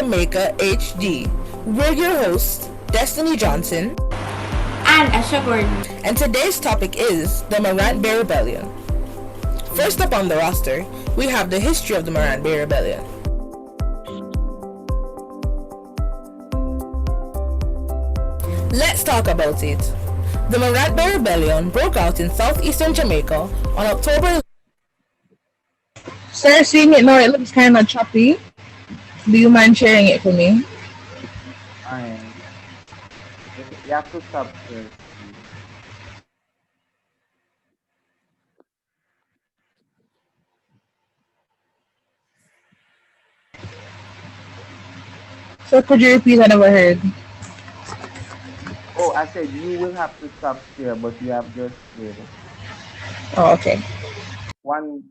Jamaica HD. We're your hosts, Destiny Johnson and Asha Gordon. And today's topic is the Morant Bay Rebellion. First up on the roster, we have the history of the Morant Bay Rebellion. Let's talk about it. The Morant Bay Rebellion broke out in southeastern Jamaica on October. Sir, seeing it now, it looks kind of choppy. Do you mind sharing it for me? Alright. You have to stop first. So could you repeat? I never heard. Oh, I said you will have to stop share, but you have just shared. Oh, okay. One.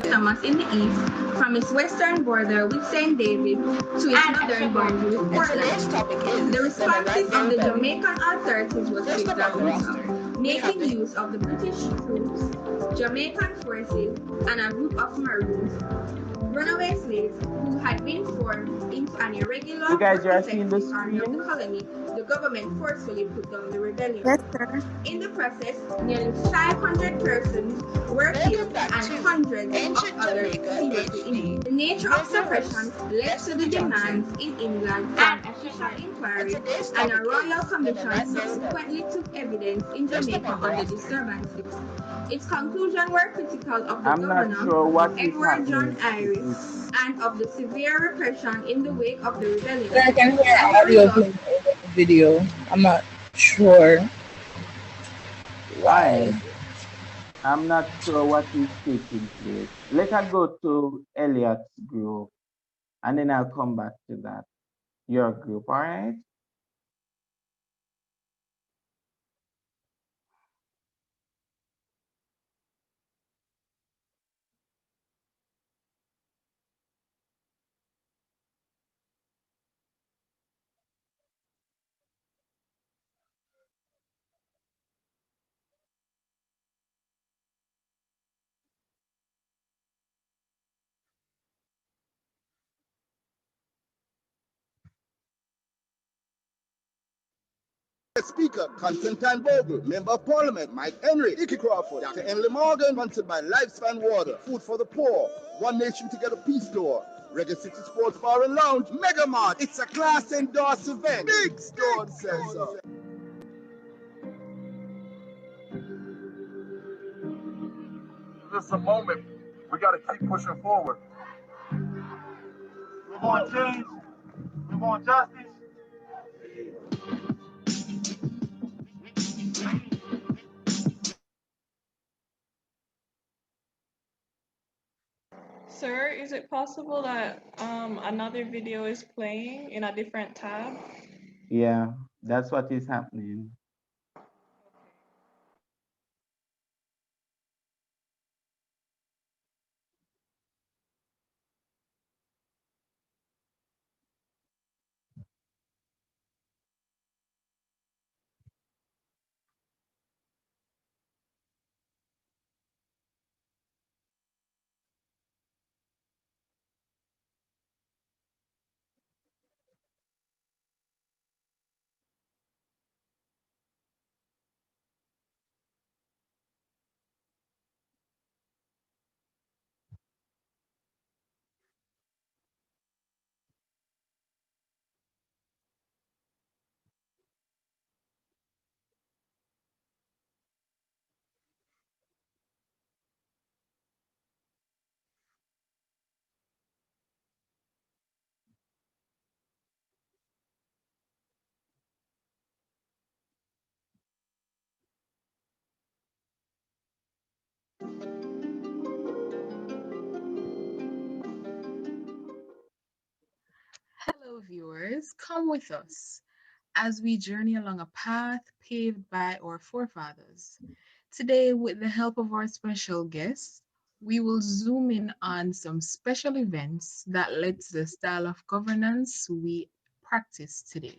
Thomas in the east, from its western border with St. David to its northern boundary with Portland. The responses of the Jamaican authorities was swift and brutal, making use of the British troops, Jamaican forces, and a group of Maroons, runaway slaves who had been formed into an irregular seeing the army of the colony. The government forcefully put down the rebellion. Yes, sir. In the process, nearly 500 persons were killed and hundreds of others seriously injured. The nature of suppression led to the demands in England for an official inquiry, and a royal commission subsequently took evidence in Jamaica on the disturbances. Its conclusions were critical of the governor, Edward John Iris, and of the severe repression in the wake of the rebellion. Sir, I can hear audio playing over the video. I'm not sure why. I'm not sure what is taking place. Let us go to Elliot's group, and then I'll come back to that. Your group, all right? Speaker Constantine Vogel, Member of Parliament Mike Henry, Icky Crawford, Dr. Emily Morgan, sponsored by Lifespan Water, Food for the Poor, One Nation Together Peace Store, Reggae City Sports Bar and Lounge, Mega Mart. It's a class endorsed event. Big Stone says so. This is a moment. We got to keep pushing forward. We want change. We want justice. Sir, is it possible that another video is playing in a different tab? Yeah, that's what is happening. Hello, viewers. Come with us as we journey along a path paved by our forefathers. Today, with the help of our special guests, we will zoom in on some special events that led to the style of governance we practice today.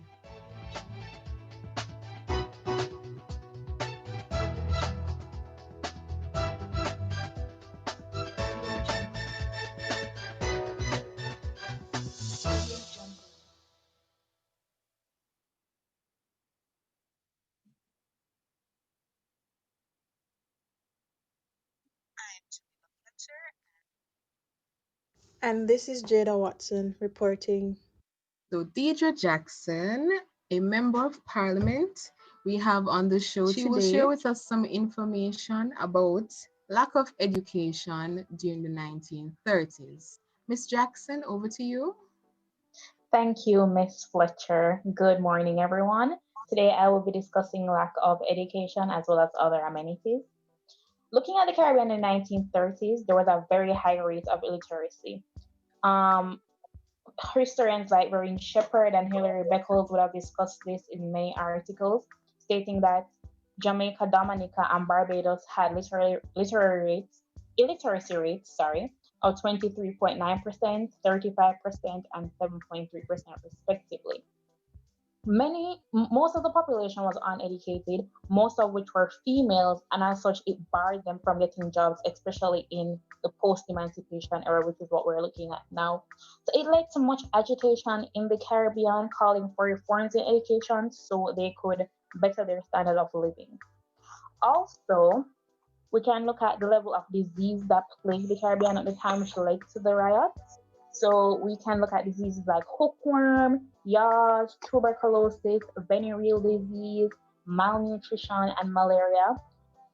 And this is Jada Watson reporting. So, Deidre Jackson, a member of parliament, we have on the show today. She will share with us some information about lack of education during the 1930s. Miss Jackson, over to you. Thank you, Miss Fletcher. Good morning, everyone. Today I will be discussing lack of education as well as other amenities. Looking at the Caribbean in the 1930s, there was a very high rate of illiteracy. Um, Historians like Vereen Shepherd and Hilary Beckles would have discussed this in many articles, stating that Jamaica, Dominica, and Barbados had illiteracy rates, of 23.9%, 35%, and 7.3% respectively. Most of the population was uneducated, most of which were females, and as such, it barred them from getting jobs, especially in the post-emancipation era, which is what we're looking at now. So it led to much agitation in the Caribbean, calling for reforms in education so they could better their standard of living. Also, we can look at the level of disease that plagued the Caribbean at the time, which led to the riots. So we can look at diseases like hookworm, yaws, tuberculosis, venereal disease, malnutrition, and malaria.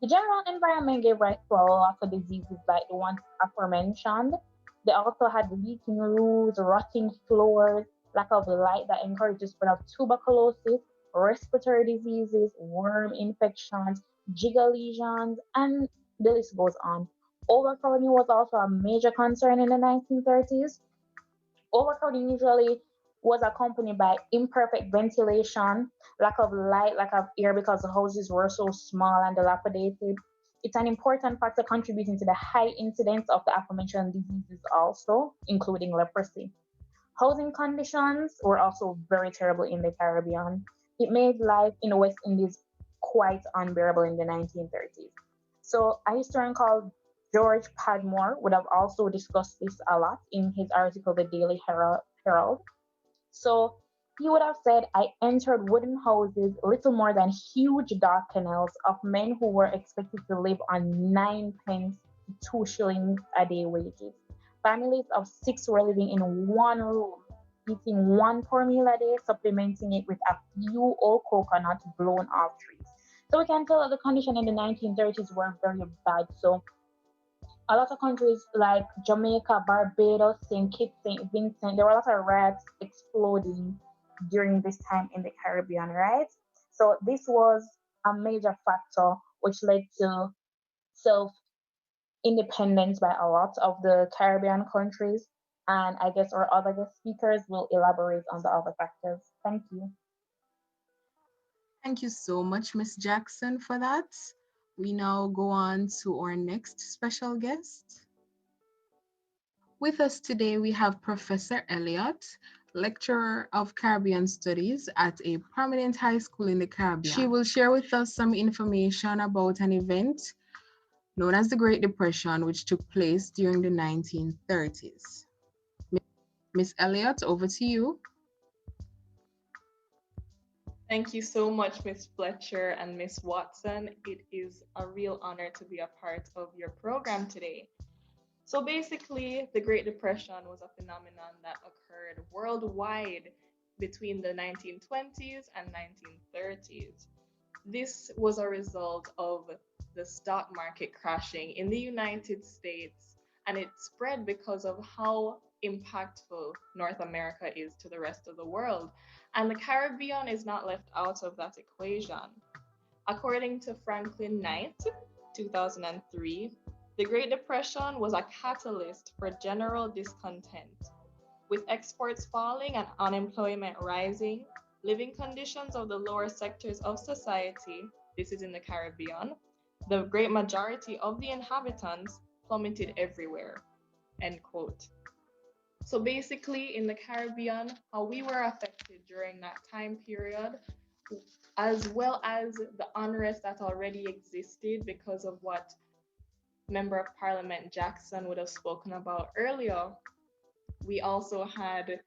The general environment gave rise to a lot of diseases like the ones aforementioned. They also had leaking roofs, rotting floors, lack of light that encouraged the spread of tuberculosis, respiratory diseases, worm infections, jigger lesions, and the list goes on. Overcrowding was also a major concern in the 1930s. Overcrowding usually was accompanied by imperfect ventilation, lack of light, lack of air because the houses were so small and dilapidated. It's an important factor contributing to the high incidence of the aforementioned diseases, also, including leprosy. Housing conditions were also very terrible in the Caribbean. It made life in the West Indies quite unbearable in the 1930s. So, a historian called George Padmore would have also discussed this a lot in his article, The Daily Herald. So, he would have said, I entered wooden houses, little more than huge dark canals of men who were expected to live on 9 pence to 2 shillings a day wages. Families of six were living in one room, eating one poor meal a day, supplementing it with a few old coconuts blown off trees. So we can tell that the condition in the 1930s were very bad. So a lot of countries like Jamaica, Barbados, St. Kitts, St. Vincent, there were a lot of riots exploding during this time in the Caribbean, right? So this was a major factor which led to self independence by a lot of the Caribbean countries. And I guess our other guest speakers will elaborate on the other factors. Thank you. Thank you so much, Miss Jackson, for that. We now go on to our next special guest. With us today, we have Professor Elliott, lecturer of Caribbean Studies at a prominent high school in the Caribbean. She will share with us some information about an event known as the Great Depression, which took place during the 1930s. Miss Elliott, over to you. Thank you so much, Miss Fletcher and Miss Watson. It is a real honor to be a part of your program today. So basically, the Great Depression was a phenomenon that occurred worldwide between the 1920s and 1930s. This was a result of the stock market crashing in the United States, and it spread because of how impactful North America is to the rest of the world. And the Caribbean is not left out of that equation. According to Franklin Knight, 2003, The Great Depression was a catalyst for general discontent. With exports falling and unemployment rising, living conditions of the lower sectors of society, this is in the Caribbean, the great majority of the inhabitants plummeted everywhere. End quote. So basically, in the Caribbean, how we were affected during that time period, as well as the unrest that already existed because of what Member of Parliament Jackson would have spoken about earlier, we also had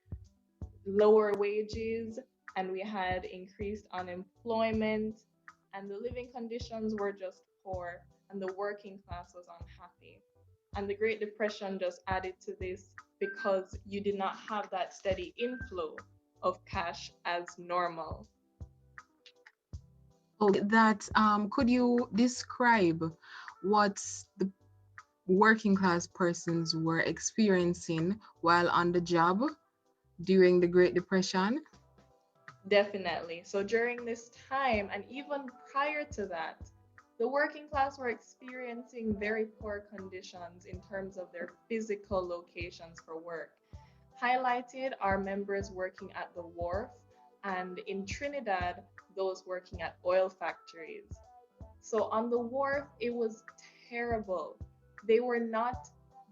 lower wages and we had increased unemployment, and the living conditions were just poor, and the working class was unhappy. And the Great Depression just added to this because you did not have that steady inflow of cash as normal. Okay, that could you describe what the working class persons were experiencing while on the job during the Great Depression? Definitely. So during this time, and even prior to that, the working class were experiencing very poor conditions in terms of their physical locations for work. Highlighted are members working at the wharf, and in Trinidad, those working at oil factories. So on the wharf, it was terrible. They were not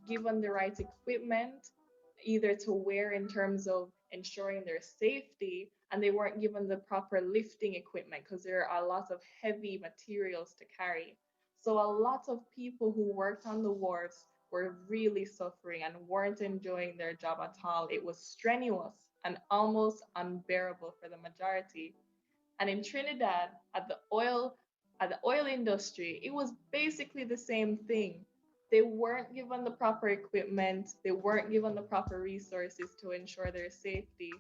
given the right equipment either to wear in terms of ensuring their safety, and they weren't given the proper lifting equipment because there are a lot of heavy materials to carry. So a lot of people who worked on the wharves were really suffering and weren't enjoying their job at all. It was strenuous and almost unbearable for the majority. And in Trinidad, at the oil industry, it was basically the same thing. They weren't given the proper equipment, they weren't given the proper resources to ensure their safety.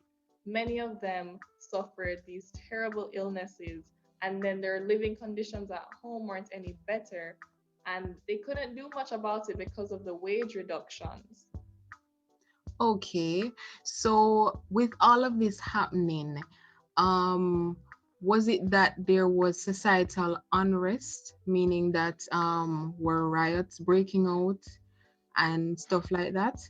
Many of them suffered these terrible illnesses, and then their living conditions at home weren't any better, and they couldn't do much about it because of the wage reductions. Okay, so with all of this happening, um, was it that there was societal unrest, meaning that were riots breaking out and stuff like that?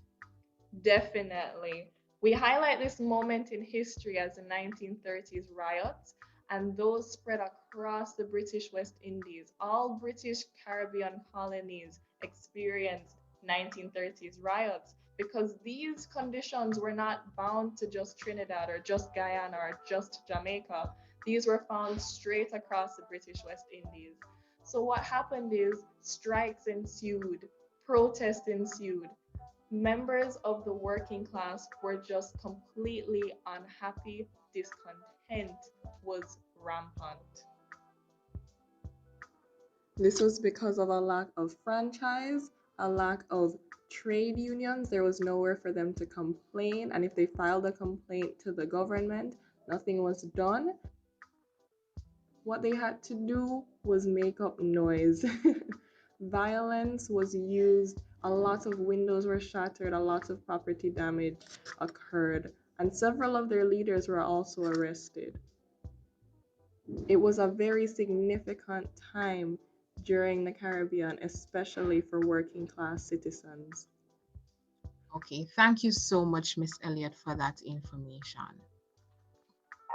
Definitely. We highlight this moment in history as the 1930s riots, and those spread across the British West Indies. All British Caribbean colonies experienced 1930s riots because these conditions were not bound to just Trinidad or just Guyana or just Jamaica. These were found straight across the British West Indies. So, what happened is strikes ensued, protests ensued, members of the working class were just completely unhappy. Discontent was rampant. This was because of a lack of franchise, a lack of trade unions. There was nowhere for them to complain, and if they filed a complaint to the government, nothing was done. What they had to do was make up noise. Violence was used, a lot of windows were shattered, a lot of property damage occurred, and several of their leaders were also arrested. It was a very significant time during the Caribbean, especially for working class citizens. Okay, thank you so much, Miss Elliott, for that information.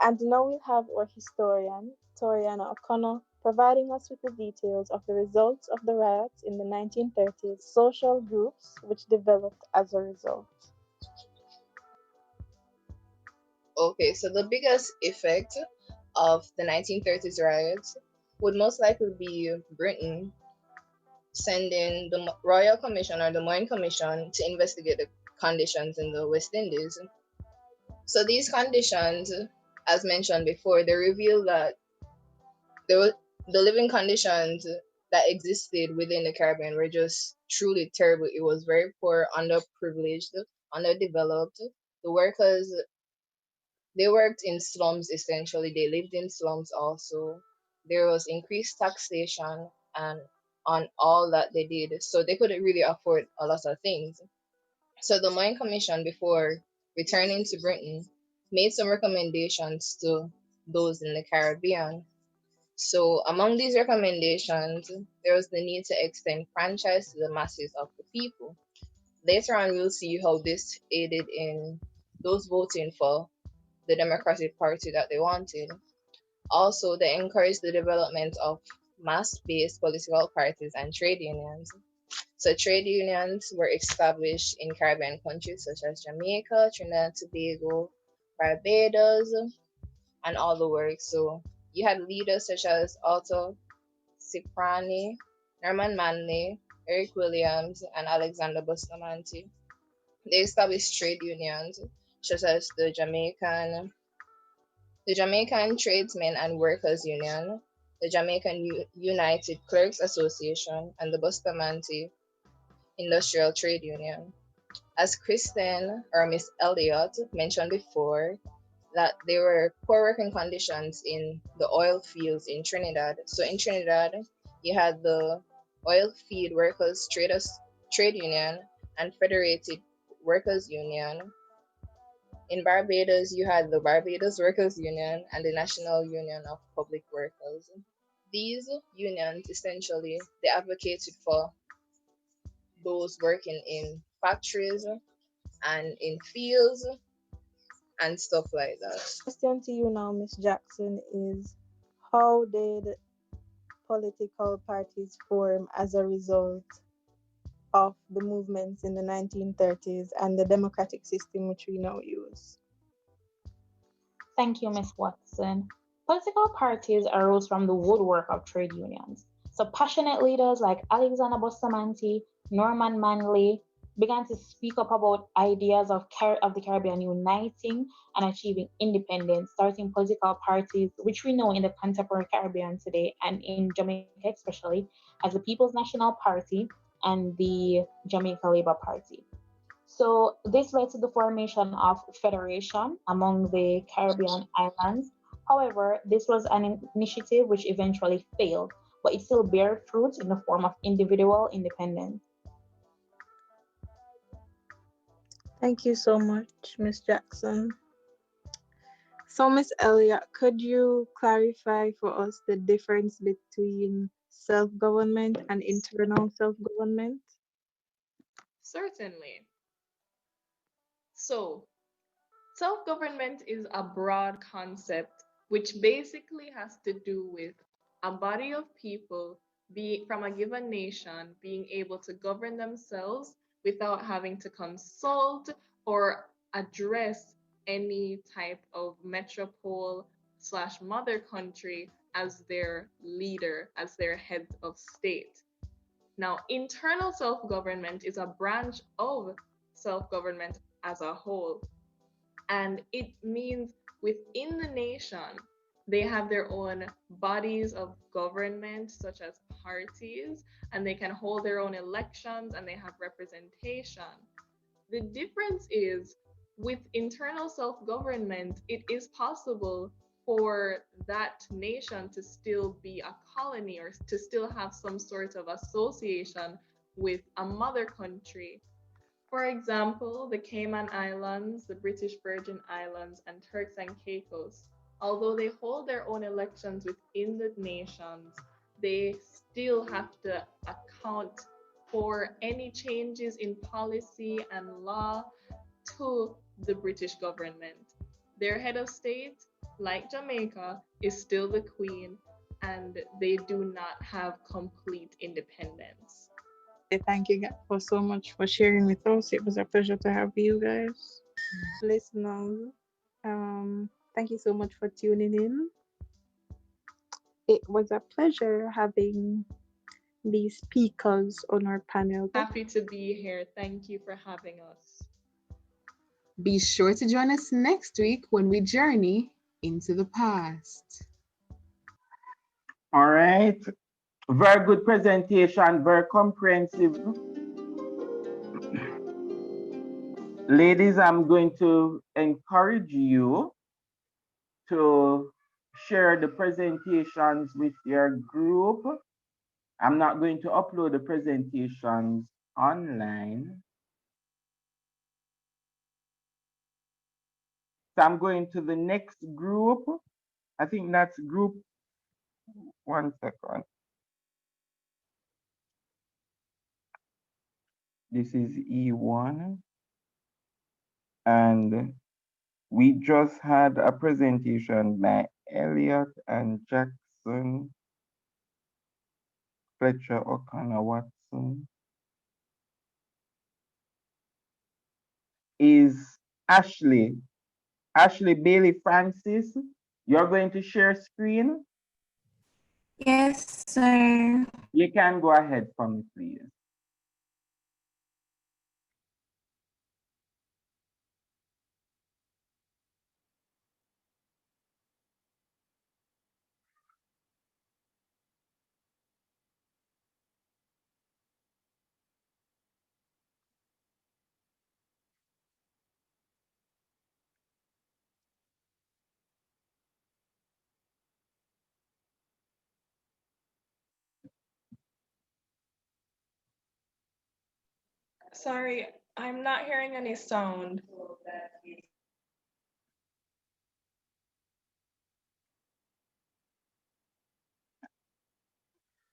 And now we have our historian, Toriana O'Connor, providing us with the details of the results of the riots in the 1930s, social groups which developed as a result. Okay, so the biggest effect of the 1930s riots would most likely be Britain sending the Royal Commission or the Moyne Commission to investigate the conditions in the West Indies. So these conditions, as mentioned before, they reveal that there was, the living conditions that existed within the Caribbean were just truly terrible. It was very poor, underprivileged, underdeveloped. The workers, they worked in slums essentially. They lived in slums also. There was increased taxation and on all that they did. So they couldn't really afford a lot of things. So the Moyne Commission, before returning to Britain, made some recommendations to those in the Caribbean. So, among these recommendations, there was the need to extend franchise to the masses of the people. Later on, we'll see how this aided in those voting for the Democratic Party that they wanted. Also, they encouraged the development of mass based political parties and trade unions. So, trade unions were established in Caribbean countries such as Jamaica, Trinidad and Tobago, Barbados, and all the works. So, you had leaders such as Otto Cipriani, Norman Manley, Eric Williams, and Alexander Bustamante. They established trade unions such as the Jamaican Tradesmen and Workers Union, the Jamaican United Clerks Association, and the Bustamante Industrial Trade Union. As Kristen or Miss Elliott mentioned before, that there were poor working conditions in the oil fields in Trinidad. So in Trinidad, you had the Oil Field Workers Trade Union and Federated Workers Union. In Barbados, you had the Barbados Workers Union and the National Union of Public Workers. These unions essentially they advocated for those working in factories and in fields and stuff like that. Question to you now, Miss Jackson, is how did political parties form as a result of the movements in the 1930s and the democratic system which we now use? Thank you, Ms. Watson. Political parties arose from the woodwork of trade unions. So passionate leaders like Alexander Bustamante, Norman Manley began to speak up about ideas of the Caribbean uniting and achieving independence, starting political parties, which we know in the contemporary Caribbean today and in Jamaica especially, as the People's National Party and the Jamaica Labour Party. So this led to the formation of federation among the Caribbean islands. However, this was an initiative which eventually failed, but it still bear fruit in the form of individual independence. Thank you so much, Miss Jackson. So, Miss Elliott, could you clarify for us the difference between self-government and internal self-government? Certainly. So, self government is a broad concept which basically has to do with a body of people from a given nation being able to govern themselves without having to consult or address any type of metropole slash mother country as their leader, as their head of state. Now, internal self government is a branch of self government as a whole, and it means within the nation, they have their own bodies of government, such as parties, and they can hold their own elections and they have representation. The difference is with internal self government, it is possible for that nation to still be a colony or to still have some sort of association with a mother country. For example, the Cayman Islands, the British Virgin Islands, and Turks and Caicos, although they hold their own elections within the nations, they still have to account for any changes in policy and law to the British government. Their head of state, like Jamaica, is still the Queen, and they do not have complete independence. Thank you guys for so much for sharing with us. It was a pleasure to have you guys. Listeners, thank you so much for tuning in. It was a pleasure having these speakers on our panel. Happy to be here. Thank you for having us. Be sure to join us next week when we journey into the past. All right. Very good presentation, very comprehensive. Ladies, I'm going to encourage you to share the presentations with your group. I'm not going to upload the presentations online. So I'm going to the next group. I think that's group 1 second. This is E1. And we just had a presentation by Elliot and Jackson, Fletcher, O'Connor, Watson. Is Ashley Bailey Francis. You're going to share screen? Yes, sir. You can go ahead for me, please. Sorry, I'm not hearing any sound.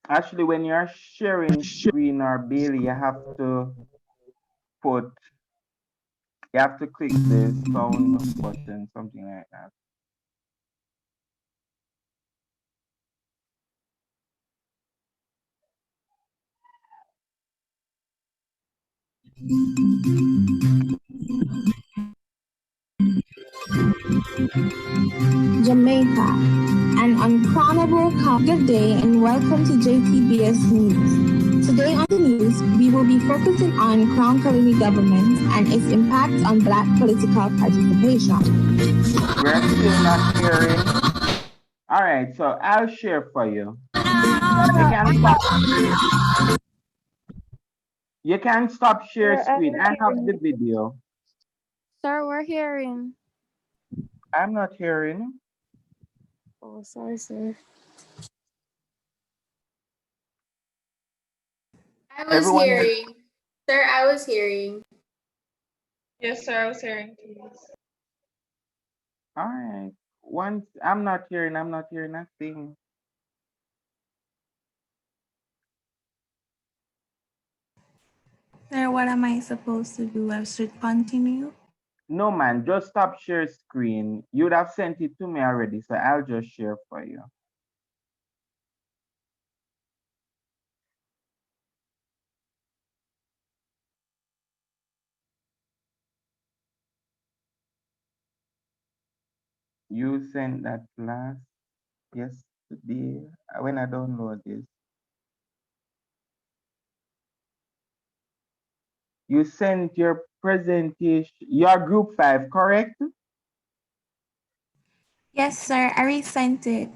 Actually, when you're sharing screen or Bailey, you have to click the sound button, something like that. Jamaica, an uncrownable good day and welcome to JTBS News. Today on the news, we will be focusing on Crown Colony government and its impact on Black political participation. We're still not hearing. All right, so I'll share for you. You can stop share screen. I have the video. Sir, we're hearing. I'm not hearing. Oh, sorry, sir. I was hearing. Sir, I was hearing. Yes, sir, I was hearing, please. All right. Once I'm not hearing nothing. Sir, what am I supposed to do? I should continue? No, man, just stop share screen. You would have sent it to me already, so I'll just share for you. You sent that yesterday when I download this. You sent your presentation, your group 5, correct? Yes, sir. I resent it.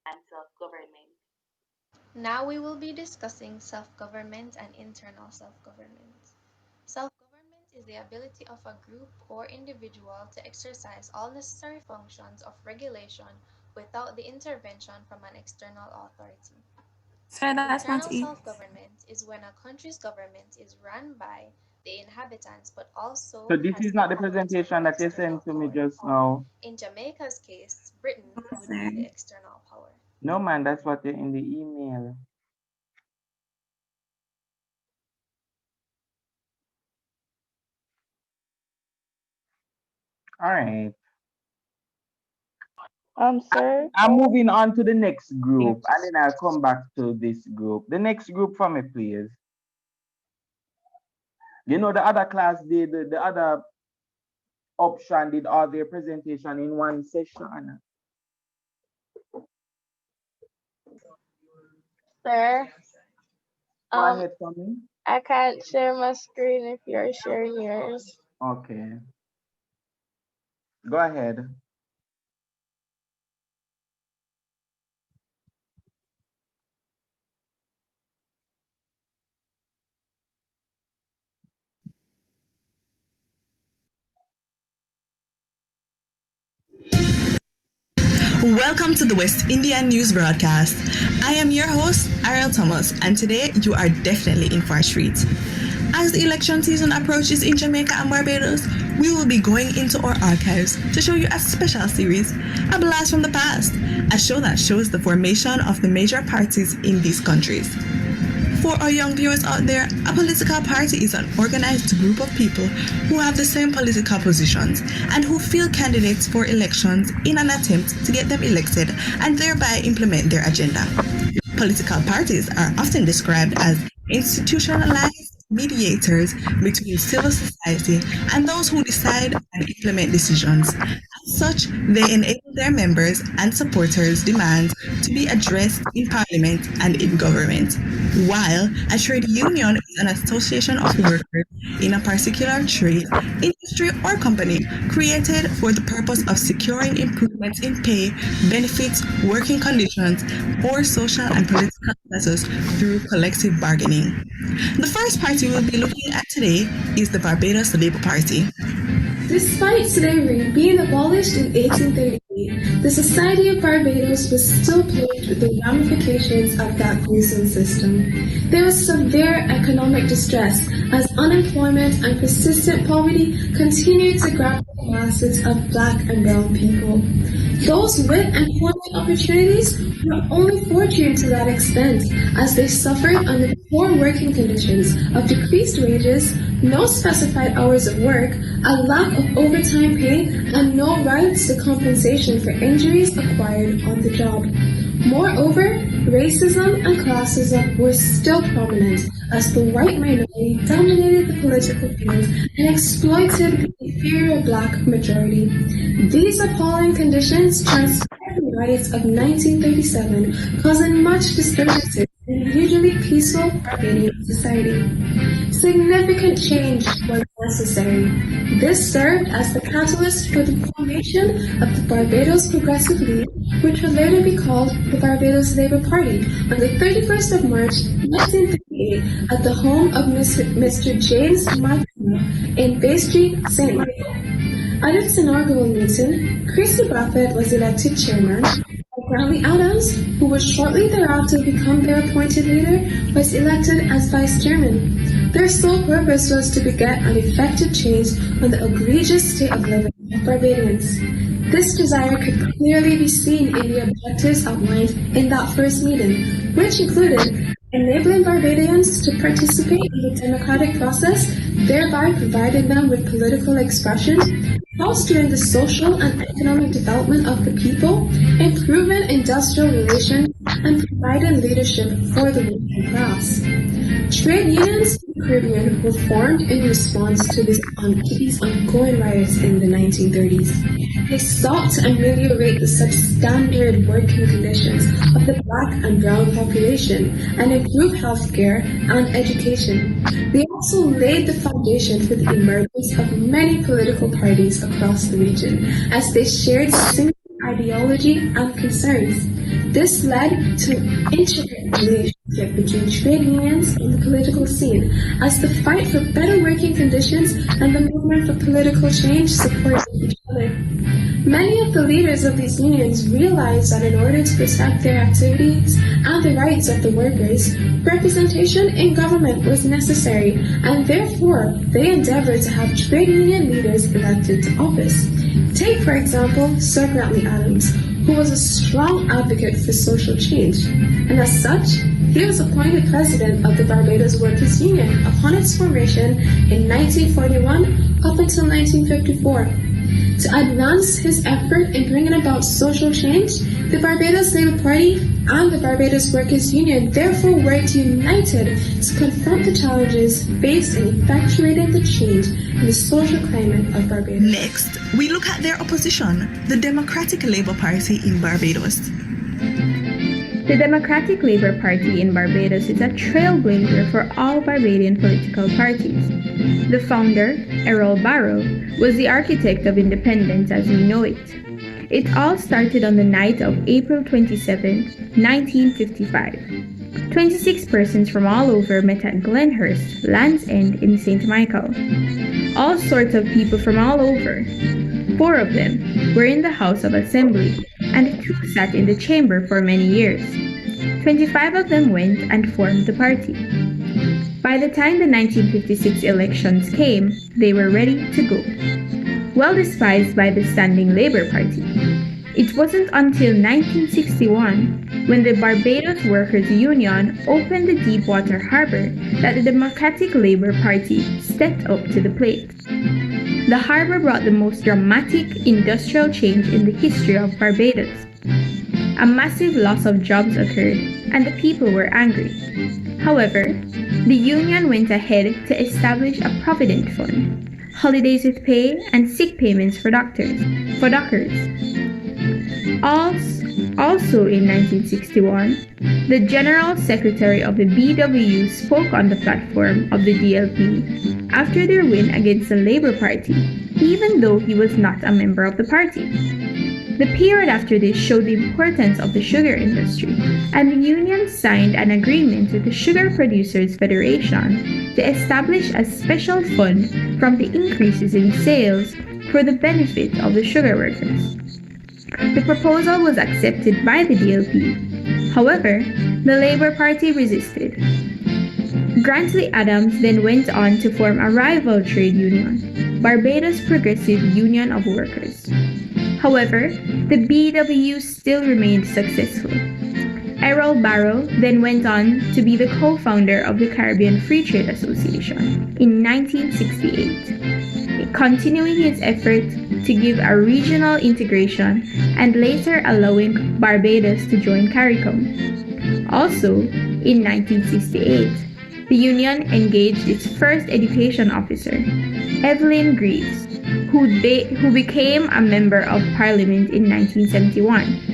And self-government. Now we will be discussing self-government and internal self-government. Self-government is the ability of a group or individual to exercise all necessary functions of regulation without the intervention from an external authority. Sir, that's not Internal it. self-government is when a country's government is run by the inhabitants but also So this has is the not the power to presentation that you sent to me just now. In Jamaica's case, Britain would be the external power. No, man, that's what you're in the email. All right. Sir. I'm moving on to the next group, and then I'll come back to this group. The next group for me, please. You know, the other class did, the other option did all their presentation in one session. Sir. Go ahead for me. I can't share my screen if you're sharing yours. Okay. Go ahead. Welcome to the West Indian News Broadcast. I am your host, Ariel Thomas, and today you are definitely in for a treat. As the election season approaches in Jamaica and Barbados, we will be going into our archives to show you a special series, A Blast from the Past, a show that shows the formation of the major parties in these countries. For our young viewers out there, a political party is an organized group of people who have the same political positions and who field candidates for elections in an attempt to get them elected and thereby implement their agenda. Political parties are often described as institutionalized mediators between civil society and those who decide and implement decisions. As such, they enable their members and supporters' demands to be addressed in Parliament and in government. While a trade union is an association of workers in a particular trade, industry, or company created for the purpose of securing improvements in pay, benefits, working conditions, or social and political status through collective bargaining. The first party we'll be looking at today is the Barbados Labour Party. Despite slavery being abolished in 1838, the Society of Barbados was still plagued with the ramifications of that gruesome system. There was severe economic distress as unemployment and persistent poverty continued to grapple the masses of black and brown people. Those with employment opportunities were only fortunate to that extent, as they suffered under poor working conditions of decreased wages, no specified hours of work, a lack of overtime pay, and no rights to compensation for injuries acquired on the job. Moreover, racism and classism were still prominent as the white minority dominated the political field and exploited the inferior black majority. These appalling conditions transpired in the riots of 1937, causing much disturbances in usually peaceful Barbadian society. Significant change was necessary. This served as the catalyst for the formation of the Barbados Progressive League, which would later be called the Barbados Labour Party, on the 31st of March 1938 at the home of Mr. James Martin in Bay Street, St. Michael. At its inaugural meeting, Christy Brathwaite was elected chairman, while Grantley Adams, who would shortly thereafter become their appointed leader, was elected as vice chairman. Their sole purpose was to beget an effective change on the egregious state of living of Barbadians. This desire could clearly be seen in the objectives outlined in that first meeting, which included enabling Barbadians to participate in the democratic process, thereby providing them with political expression, fostering the social and economic development of the people, improving industrial relations, and providing leadership for the working class. Trade unions in the Caribbean were formed in response to these ongoing riots in the 1930s. They sought to ameliorate the substandard working conditions of the black and brown population and improve healthcare and education. They also laid the foundation for the emergence of many political parties across the region, as they shared similar ideology and concerns. This led to intricate relationship between trade unions and the political scene, as the fight for better working conditions and the movement for political change supported each other. Many of the leaders of these unions realized that in order to protect their activities and the rights of the workers, representation in government was necessary, and therefore they endeavored to have trade union leaders elected to office. Take, for example, Sir Grantley Adams, who was a strong advocate for social change, and as such, he was appointed president of the Barbados Workers' Union upon its formation in 1941 up until 1954. To advance his effort in bringing about social change, the Barbados Labour Party and the Barbados Workers' Union therefore worked united to confront the challenges faced in effectuating the change in the social climate of Barbados. Next, we look at their opposition, the Democratic Labour Party in Barbados. The Democratic Labour Party in Barbados is a trailblazer for all Barbadian political parties. The founder, Errol Barrow, was the architect of independence as we know it. It all started on the night of April 27, 1955. 26 persons from all over met at Glenhurst, Land's End in St. Michael. All sorts of people from all over. 4 of them were in the House of Assembly, and 2 sat in the chamber for many years. 25 of them went and formed the party. By the time the 1956 elections came, they were ready to go. Well despised by the standing Labour Party. It wasn't until 1961, when the Barbados Workers' Union opened the Deepwater Harbour, that the Democratic Labour Party stepped up to the plate. The harbour brought the most dramatic industrial change in the history of Barbados. A massive loss of jobs occurred, and the people were angry. However, the union went ahead to establish a provident fund, holidays with pay, and sick payments for dockers. Also in 1961, the General Secretary of the BWU spoke on the platform of the DLP after their win against the Labour Party, even though he was not a member of the party. The period after this showed the importance of the sugar industry, and the union signed an agreement with the Sugar Producers Federation to establish a special fund from the increases in sales for the benefit of the sugar workers. The proposal was accepted by the DLP. However, the Labour Party resisted. Grantley Adams then went on to form a rival trade union, Barbados Progressive Union of Workers. However, the BWU still remained successful. Errol Barrow then went on to be the co-founder of the Caribbean Free Trade Association in 1968, continuing his effort to give a regional integration and later allowing Barbados to join CARICOM. Also, in 1968, the union engaged its first education officer, Evelyn Greaves, who became a member of Parliament in 1971.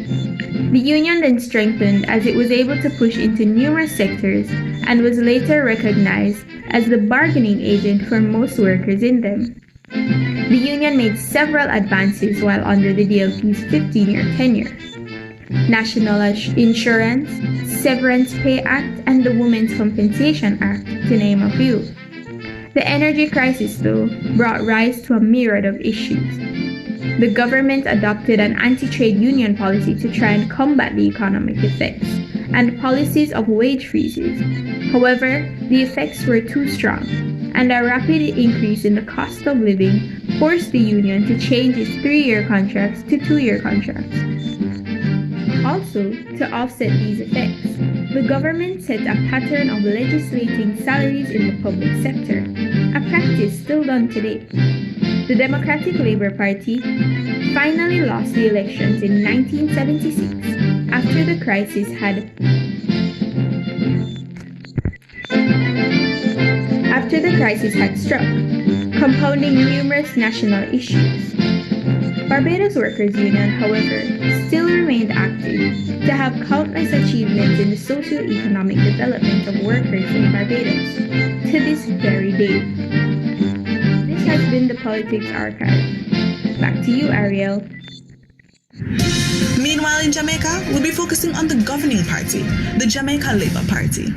The union then strengthened as it was able to push into numerous sectors and was later recognized as the bargaining agent for most workers in them. The union made several advances while under the DLP's 15-year tenure. National Insurance, Severance Pay Act, and the Women's Compensation Act, to name a few. The energy crisis, though, brought rise to a myriad of issues. The government adopted an anti-trade union policy to try and combat the economic effects, and policies of wage freezes. However, the effects were too strong, and a rapid increase in the cost of living forced the union to change its 3-year contracts to 2-year contracts. Also, to offset these effects, the government set a pattern of legislating salaries in the public sector, a practice still done today. The Democratic Labour Party finally lost the elections in 1976 after the crisis had struck, compounding numerous national issues. Barbados Workers' Union, however, still remained active to have countless achievements in the socio-economic development of workers in Barbados to this very day. This has been the Politics Archive. Back to you, Ariel. Meanwhile, in Jamaica, we'll be focusing on the governing party, the Jamaica Labour Party.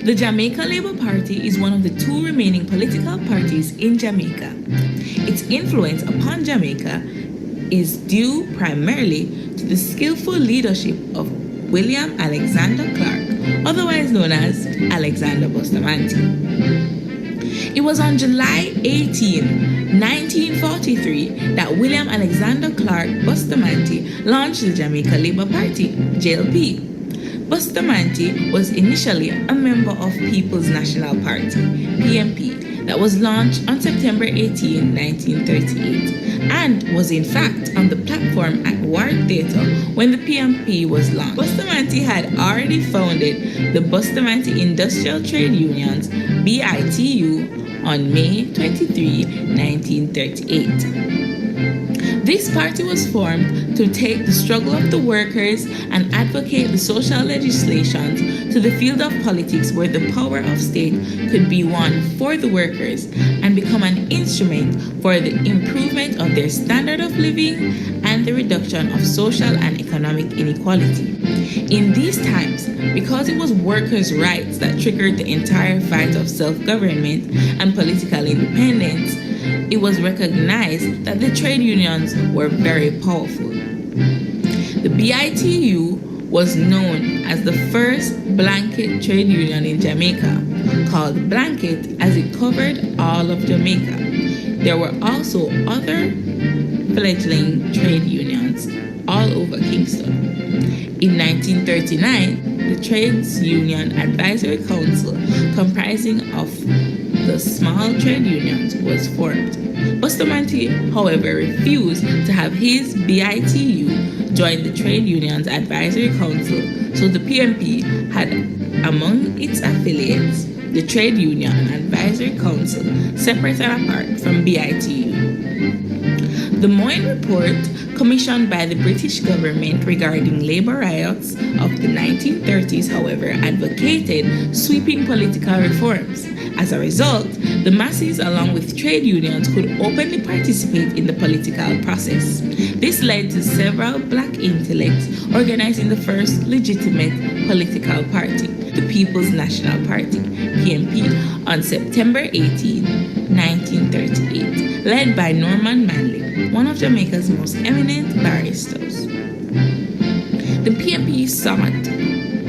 The Jamaica Labour Party is one of the 2 remaining political parties in Jamaica. Its influence upon Jamaica is due primarily to the skillful leadership of William Alexander Clark, otherwise known as Alexander Bustamante. It was on July 18, 1943 that William Alexander Clark Bustamante launched the Jamaica Labour Party, JLP. Bustamante was initially a member of People's National Party, PNP, that was launched on September 18, 1938, and was in fact on the platform at Ward Theatre when the PMP was launched. Bustamante had already founded the Bustamante Industrial Trade Unions, BITU, on May 23, 1938. This party was formed to take the struggle of the workers and advocate the social legislations to the field of politics where the power of state could be won for the workers and become an instrument for the improvement of their standard of living and the reduction of social and economic inequality. In these times, because it was workers' rights that triggered the entire fight of self-government and political independence, it was recognized that the trade unions were very powerful. The BITU was known as the first blanket trade union in Jamaica, called Blanket as it covered all of Jamaica. There were also other fledgling trade unions all over Kingston. In 1939, the Trades Union Advisory Council, comprising of the small trade unions, was formed. Bustamante, however, refused to have his BITU join the Trade Unions Advisory Council, so the PMP had among its affiliates the Trade Union Advisory Council, separate and apart from BITU. The Moyne Report, commissioned by the British government regarding labor riots of the 1930s, however, advocated sweeping political reforms. As a result, the masses, along with trade unions, could openly participate in the political process. This led to several black intellects organizing the first legitimate political party, the People's National Party, PNP, on September 18, 1938, led by Norman Manley, one of Jamaica's most eminent barristers. The PNP sought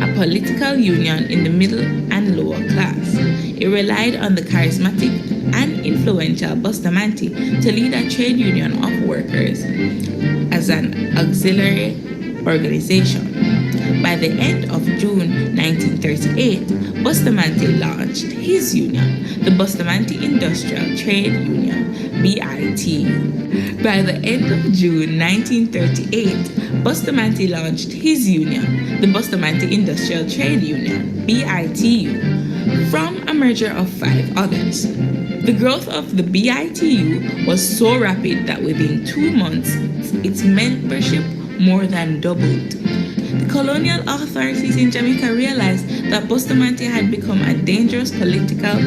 a political union in the middle and lower class. It relied on the charismatic and influential Bustamante to lead a trade union of workers as an auxiliary organization. By the end of June 1938, Bustamante launched his union, the Bustamante Industrial Trade Union, BITU. By the end of June 1938, Bustamante launched his union, the Bustamante Industrial Trade Union, BITU, from a merger of 5 others. The growth of the BITU was so rapid that within 2 months, its membership more than doubled. The colonial authorities in Jamaica realized that Bustamante had become a dangerous political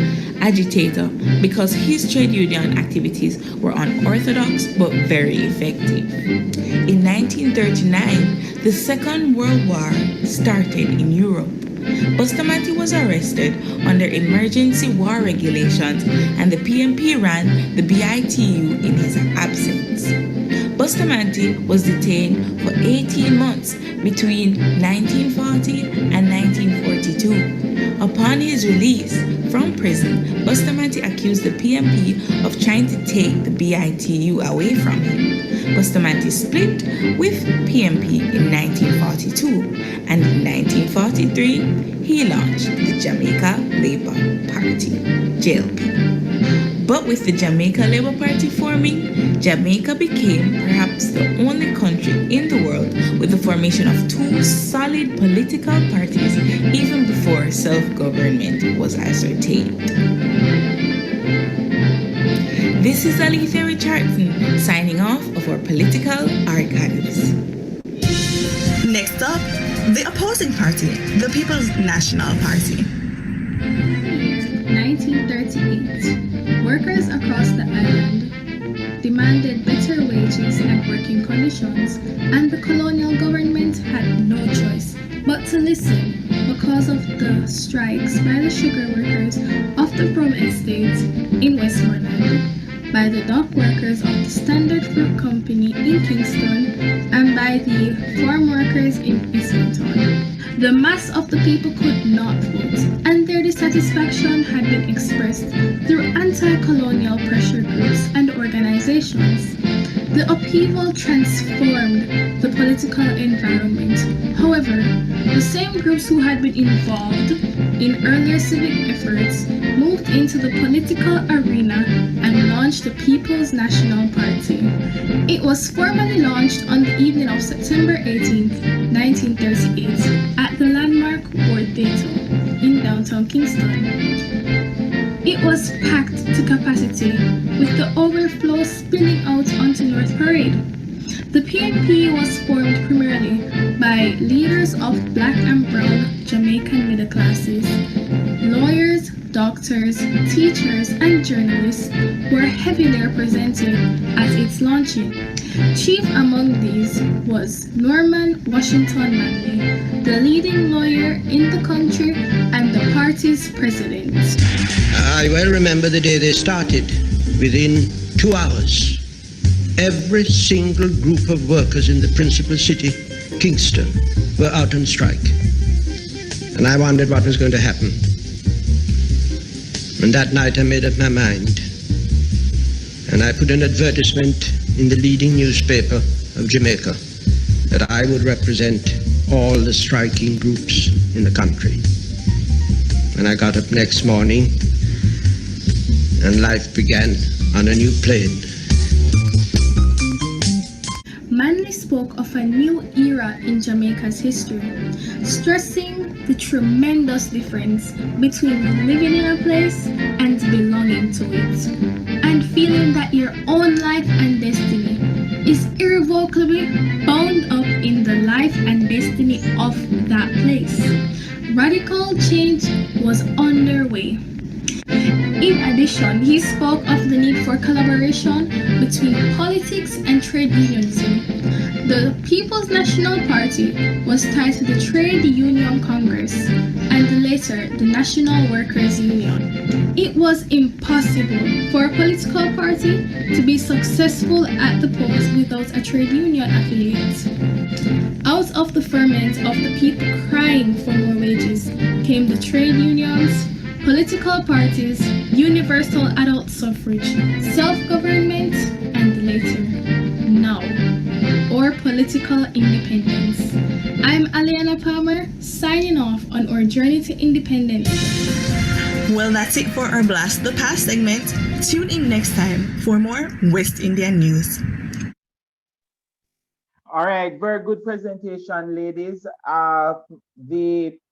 agitator because his trade union activities were unorthodox but very effective. In 1939, the Second World War started in Europe. Bustamante was arrested under emergency war regulations and the PMP ran the BITU in his absence. Bustamante was detained for 18 months between 1940 and 1942. Upon his release from prison, Bustamante accused the PMP of trying to take the BITU away from him. Bustamante split with PMP in 1942, and in 1943, he launched the Jamaica Labour Party, JLP. But with the Jamaica Labour Party forming, Jamaica became perhaps the only country in the world with the formation of 2 solid political parties even before self-government was ascertained. This is Alethea Richardson signing off of our political archives. Next up, the opposing party, the People's National Party. 1938, workers across the island demanded better wages and working conditions, and the colonial government had no choice but to listen because of the strikes by the sugar workers of the Prom Estate in Westmoreland, by the dock workers of the Standard Fruit Company in Kingston, and by the farm workers in Islington. The mass of the people could not vote, and their dissatisfaction had been expressed through anti-colonial pressure groups and organizations. The upheaval transformed the political environment. However, the same groups who had been involved in earlier civic efforts moved into the political arena and launched the People's National Party. It was formally launched on the evening of September 18, 1938, at the landmark World Theatre in downtown Kingston. It was packed to capacity, with the overflow spilling out onto North Parade. The PNP was formed primarily by leaders of black and brown Jamaican middle classes. Lawyers, doctors, teachers, and journalists were heavily represented at its launching. Chief among these was Norman Washington Manley, the leading lawyer in the country and the party's president. I well remember the day they started. Within 2 hours, every single group of workers in the principal city, Kingston, were out on strike. And I wondered what was going to happen. And that night I made up my mind. And I put an advertisement in the leading newspaper of Jamaica that I would represent all the striking groups in the country. And I got up next morning and life began on a new plane. Manley spoke of a new era in Jamaica's history, stressing the tremendous difference between living in a place and belonging to it, and feeling that your own life and destiny is irrevocably bound up in the life and destiny of that place. Radical change was underway. In addition, he spoke of the need for collaboration between politics and trade unionism. The People's National Party was tied to the Trade Union Congress and later the National Workers' Union. It was impossible for a political party to be successful at the polls without a trade union affiliate. Out of the ferment of the people crying for more wages came the trade unions, political parties, universal adult suffrage, self-government, and later, now, or political independence. I'm Aliana Palmer, signing off on our journey to independence. Well, that's it for our Blast the Past segment. Tune in next time for more West Indian news. All right, very good presentation, ladies.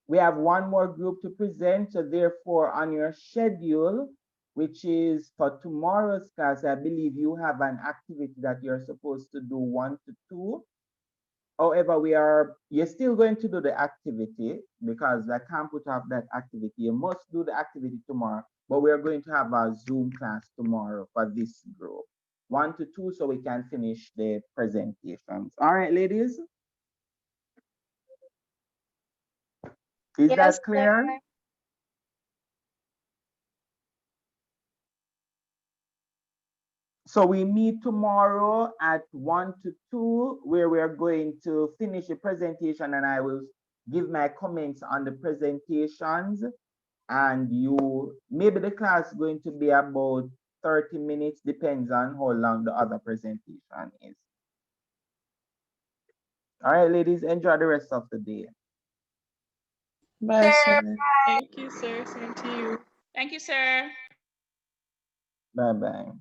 We have one more group to present, so therefore on your schedule, which is for tomorrow's class, I believe you have an activity that you're supposed to do 1 to 2. However, you're still going to do the activity because I can't put off that activity. You must do the activity tomorrow, but we're going to have our Zoom class tomorrow for this group. 1 to 2, so we can finish the presentations. All right, ladies? Is that clear? So we meet tomorrow at 1 to 2, where we're going to finish the presentation and I will give my comments on the presentations. And maybe the class is going to be about 30 minutes, depends on how long the other presentation is. All right, ladies, enjoy the rest of the day. Bye, sir. Thank you, sir. Same to you. Thank you, sir. Bye-bye.